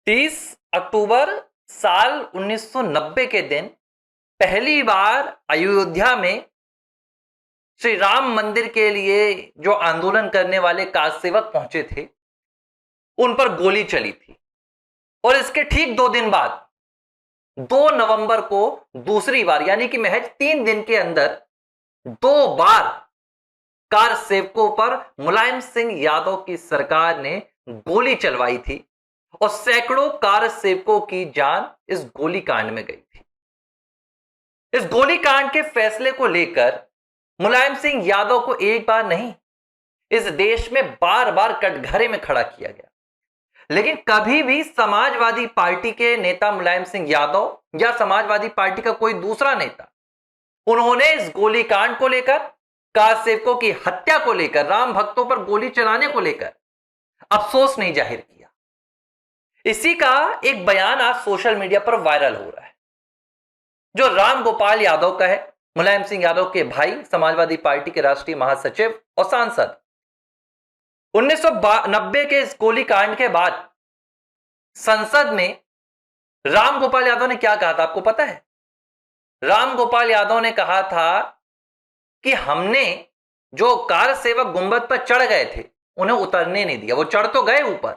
30 अक्टूबर साल 1990 के दिन पहली बार अयोध्या में श्री राम मंदिर के लिए जो आंदोलन करने वाले कार सेवक पहुंचे थे उन पर गोली चली थी। और इसके ठीक 2 दिन बाद 2 नवंबर को दूसरी बार यानी कि महज 3 दिन के अंदर 2 बार कार सेवकों पर मुलायम सिंह यादव की सरकार ने गोली चलवाई थी और सैकड़ों कार सेवकों की जान इस गोलीकांड में गई थी। इस गोलीकांड के फैसले को लेकर मुलायम सिंह यादव को एक बार नहीं, इस देश में बार बार कटघरे में खड़ा किया गया, लेकिन कभी भी समाजवादी पार्टी के नेता मुलायम सिंह यादव या समाजवादी पार्टी का कोई दूसरा नेता उन्होंने इस गोलीकांड को लेकर, कार सेवकों की हत्या को लेकर, राम भक्तों पर गोली चलाने को लेकर अफसोस नहीं जाहिर किया। इसी का एक बयान आज सोशल मीडिया पर वायरल हो रहा है, जो राम गोपाल यादव का है, मुलायम सिंह यादव के भाई, समाजवादी पार्टी के राष्ट्रीय महासचिव और सांसद। 1990 के इस गोलीकांड के बाद संसद में राम गोपाल यादव ने क्या कहा था आपको पता है? राम गोपाल यादव ने कहा था कि हमने जो कार सेवक गुंबद पर चढ़ गए थे उन्हें उतरने नहीं दिया। वो चढ़ तो गए ऊपर,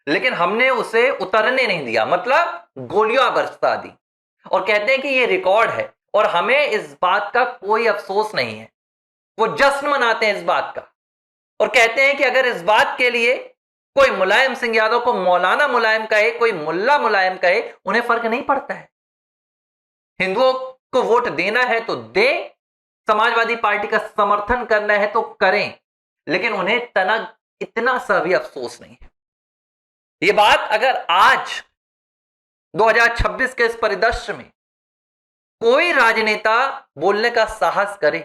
लेकिन हमने उसे उतरने नहीं दिया, मतलब गोलियां बरसा दी। और कहते हैं कि ये रिकॉर्ड है और हमें इस बात का कोई अफसोस नहीं है। वो जश्न मनाते हैं इस बात का और कहते हैं कि अगर इस बात के लिए कोई मुलायम सिंह यादव को मौलाना मुलायम कहे, कोई मुल्ला मुलायम कहे, उन्हें फर्क नहीं पड़ता है। हिंदुओं को वोट देना है तो दे, समाजवादी पार्टी का समर्थन करना है तो करें, लेकिन उन्हें तनक इतना सा भी अफसोस नहीं है। यह बात अगर आज 2026 के इस परिदृश्य में कोई राजनेता बोलने का साहस करे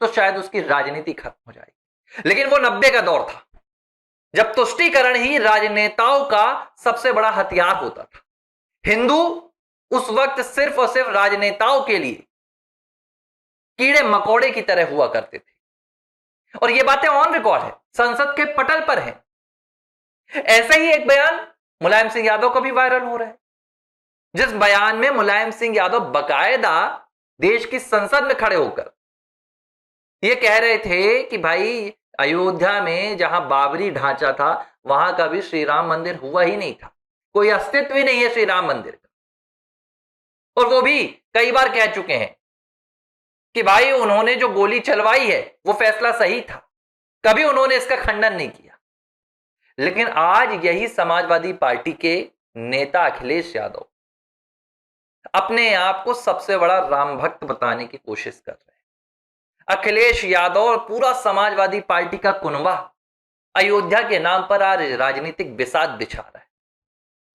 तो शायद उसकी राजनीति खत्म हो जाएगी। लेकिन वो 90 का दौर था जब तुष्टीकरण ही राजनेताओं का सबसे बड़ा हथियार होता था। हिंदू उस वक्त सिर्फ और सिर्फ राजनेताओं के लिए कीड़े मकोड़े की तरह हुआ करते थे। और ये बातें ऑन रिकॉर्ड है, संसद के पटल पर है। ऐसे ही एक बयान मुलायम सिंह यादव का भी वायरल हो रहा है, जिस बयान में मुलायम सिंह यादव बकायदा देश की संसद में खड़े होकर यह कह रहे थे कि भाई अयोध्या में जहां बाबरी ढांचा था वहां का भी श्री राम मंदिर हुआ ही नहीं था, कोई अस्तित्व ही नहीं है श्री राम मंदिर का। और वो भी कई बार कह चुके हैं कि भाई उन्होंने जो गोली चलवाई है वो फैसला सही था, कभी उन्होंने इसका खंडन नहीं किया। लेकिन आज यही समाजवादी पार्टी के नेता अखिलेश यादव अपने आप को सबसे बड़ा राम भक्त बताने की कोशिश कर रहे हैं। अखिलेश यादव और पूरा समाजवादी पार्टी का कुनबा अयोध्या के नाम पर आज राजनीतिक बिसात बिछा रहा है।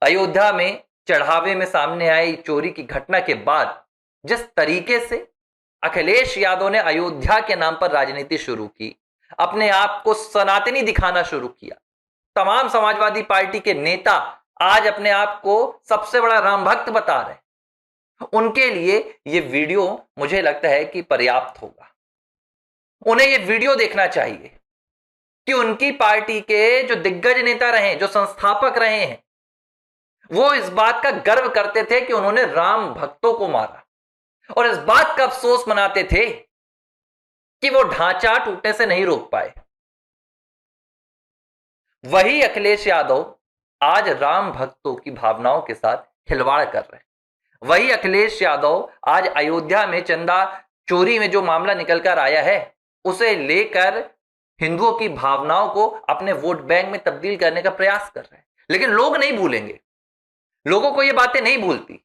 अयोध्या में चढ़ावे में सामने आई चोरी की घटना के बाद जिस तरीके से अखिलेश यादव ने अयोध्या के नाम पर राजनीति शुरू की, अपने आप को सनातनी दिखाना शुरू किया, तमाम समाजवादी पार्टी के नेता आज अपने आप को सबसे बड़ा राम भक्त बता रहे हैं। उनके लिए यह वीडियो मुझे लगता है कि पर्याप्त होगा। उन्हें यह वीडियो देखना चाहिए कि उनकी पार्टी के जो दिग्गज नेता रहे, जो संस्थापक रहे हैं, वो इस बात का गर्व करते थे कि उन्होंने राम भक्तों को मारा और इस बात का अफसोस मनाते थे कि वो ढांचा टूटने से नहीं रोक पाए। वही अखिलेश यादव आज राम भक्तों की भावनाओं के साथ खिलवाड़ कर रहे हैं। वही अखिलेश यादव आज अयोध्या में चंदा चोरी में जो मामला निकल कर आया है उसे लेकर हिंदुओं की भावनाओं को अपने वोट बैंक में तब्दील करने का प्रयास कर रहे हैं। लेकिन लोग नहीं भूलेंगे, लोगों को ये बातें नहीं भूलती।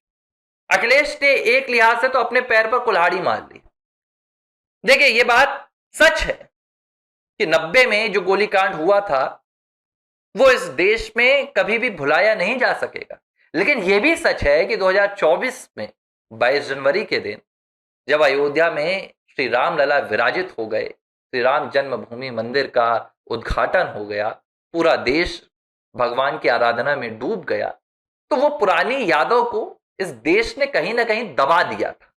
अखिलेश ने एक लिहाज से तो अपने पैर पर कुल्हाड़ी मार ली। देखिए, यह बात सच है कि 90 में जो गोलीकांड हुआ था वो इस देश में कभी भी भुलाया नहीं जा सकेगा। लेकिन यह भी सच है कि 2024 में 22 जनवरी के दिन जब अयोध्या में श्री राम लला विराजित हो गए, श्री राम जन्मभूमि मंदिर का उद्घाटन हो गया, पूरा देश भगवान की आराधना में डूब गया, तो वो पुरानी यादों को इस देश ने कहीं ना कहीं दबा दिया था।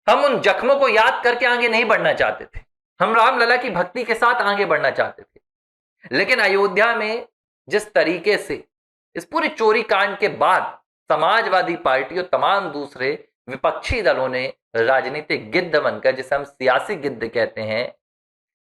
हम उन जख्मों को याद करके आगे नहीं बढ़ना चाहते थे, हम रामलला की भक्ति के साथ आगे बढ़ना चाहते थे। लेकिन अयोध्या में जिस तरीके से इस पूरी चोरी कांड के बाद समाजवादी पार्टी और तमाम दूसरे विपक्षी दलों ने राजनीतिक गिद्ध बनकर, जिसे हम सियासी गिद्ध कहते हैं,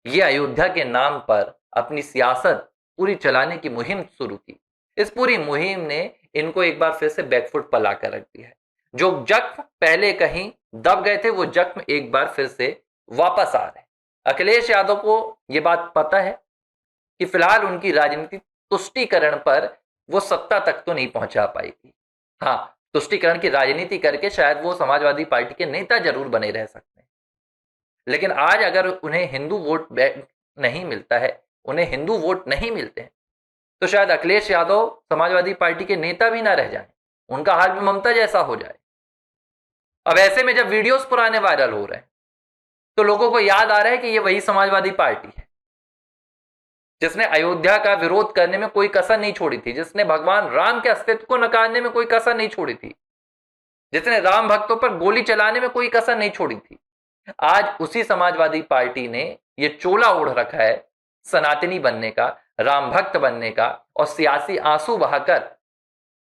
ये अयोध्या के नाम पर अपनी सियासत पूरी चलाने की मुहिम शुरू की। इस पूरी मुहिम ने इनको एक बार फिर से बैकफुट पर ला कर रख दिया है। जो जख्म पहले कहीं दब गए थे, वो जख्म एक बार फिर से वापस आ रहे हैं। अखिलेश यादव को यह बात पता है कि फिलहाल उनकी राजनीतिक तुष्टीकरण पर वो सत्ता तक तो नहीं पहुंचा पाएगी। हाँ, तुष्टीकरण की राजनीति करके शायद वो समाजवादी पार्टी के नेता जरूर बने रह सकते हैं, लेकिन आज अगर उन्हें हिंदू वोट नहीं मिलता है, उन्हें हिंदू वोट नहीं मिलते हैं, तो शायद अखिलेश यादव समाजवादी पार्टी के नेता भी ना रह जाएं, उनका हाल भी ममता जैसा हो जाए। अब ऐसे में जब वीडियोस पुराने वायरल हो रहे हैं, तो लोगों को याद आ रहा है कि ये वही समाजवादी पार्टी है जिसने अयोध्या का विरोध करने में कोई कसर नहीं छोड़ी थी, जिसने भगवान राम के अस्तित्व को नकारने में कोई कसर नहीं छोड़ी थी, जिसने राम भक्तों पर गोली चलाने में कोई कसर नहीं छोड़ी थी। आज उसी समाजवादी पार्टी ने ये चोला ओढ़ रखा है सनातनी बनने का, राम भक्त बनने का, और सियासी आंसू बहाकर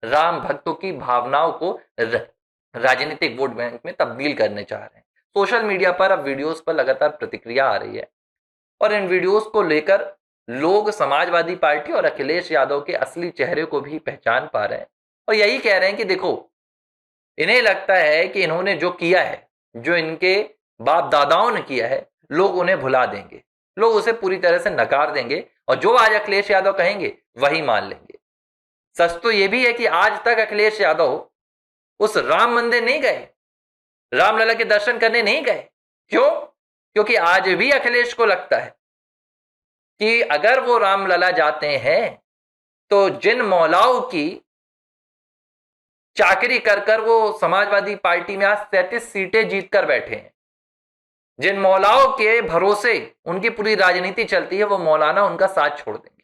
राम भक्तों की भावनाओं को राजनीतिक वोट बैंक में तब्दील करने चाह रहे हैं। सोशल मीडिया पर अब वीडियोस पर लगातार प्रतिक्रिया आ रही है और इन वीडियोस को लेकर लोग समाजवादी पार्टी और अखिलेश यादव के असली चेहरे को भी पहचान पा रहे हैं और यही कह रहे हैं कि देखो, इन्हें लगता है कि इन्होंने जो किया है, जो इनके बाप दादाओं ने किया है, लोग उन्हें भुला देंगे, लोग उसे पूरी तरह से नकार देंगे और जो आज अखिलेश यादव कहेंगे वही मान लेंगे। सच तो यह भी है कि आज तक अखिलेश यादव उस राम मंदिर नहीं गए, रामलला के दर्शन करने नहीं गए। क्यों? क्योंकि आज भी अखिलेश को लगता है कि अगर वो रामलला जाते हैं तो जिन मौलाओं की चाकरी कर कर वो समाजवादी पार्टी में आज 37 सीटें जीतकर बैठे हैं, जिन मौलाओं के भरोसे उनकी पूरी राजनीति चलती है, वो मौलाना उनका साथ छोड़ देंगे।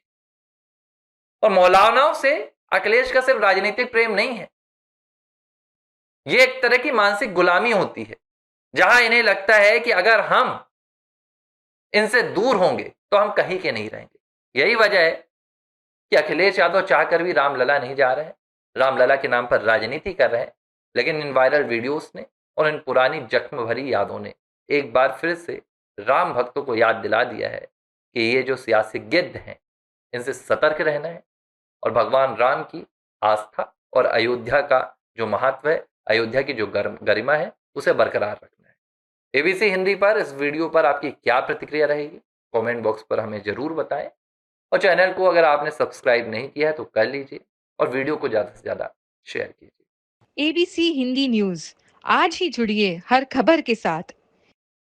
और मौलानाओं से अखिलेश का सिर्फ राजनीतिक प्रेम नहीं है, ये एक तरह की मानसिक गुलामी होती है, जहां इन्हें लगता है कि अगर हम इनसे दूर होंगे तो हम कहीं के नहीं रहेंगे। यही वजह है कि अखिलेश यादव चाहकर भी रामलला नहीं जा रहे हैं, रामलला के नाम पर राजनीति कर रहे हैं। लेकिन इन वायरल वीडियोस ने और इन पुरानी जख्म भरी यादों ने एक बार फिर से राम भक्तों को याद दिला दिया है कि ये जो सियासी गिद्ध हैं, इनसे सतर्क रहना है और भगवान राम की आस्था और अयोध्या का जो महत्व है, अयोध्या की जो गरिमा है, उसे बरकरार रखना है। एबीसी हिंदी पर इस वीडियो पर आपकी क्या प्रतिक्रिया रहेगी, कमेंट बॉक्स पर हमें जरूर बताएं और चैनल को अगर आपने सब्सक्राइब नहीं किया है तो कर लीजिए और वीडियो को ज़्यादा से ज़्यादा शेयर कीजिए। एबीसी हिंदी न्यूज, आज ही जुड़िए हर खबर के साथ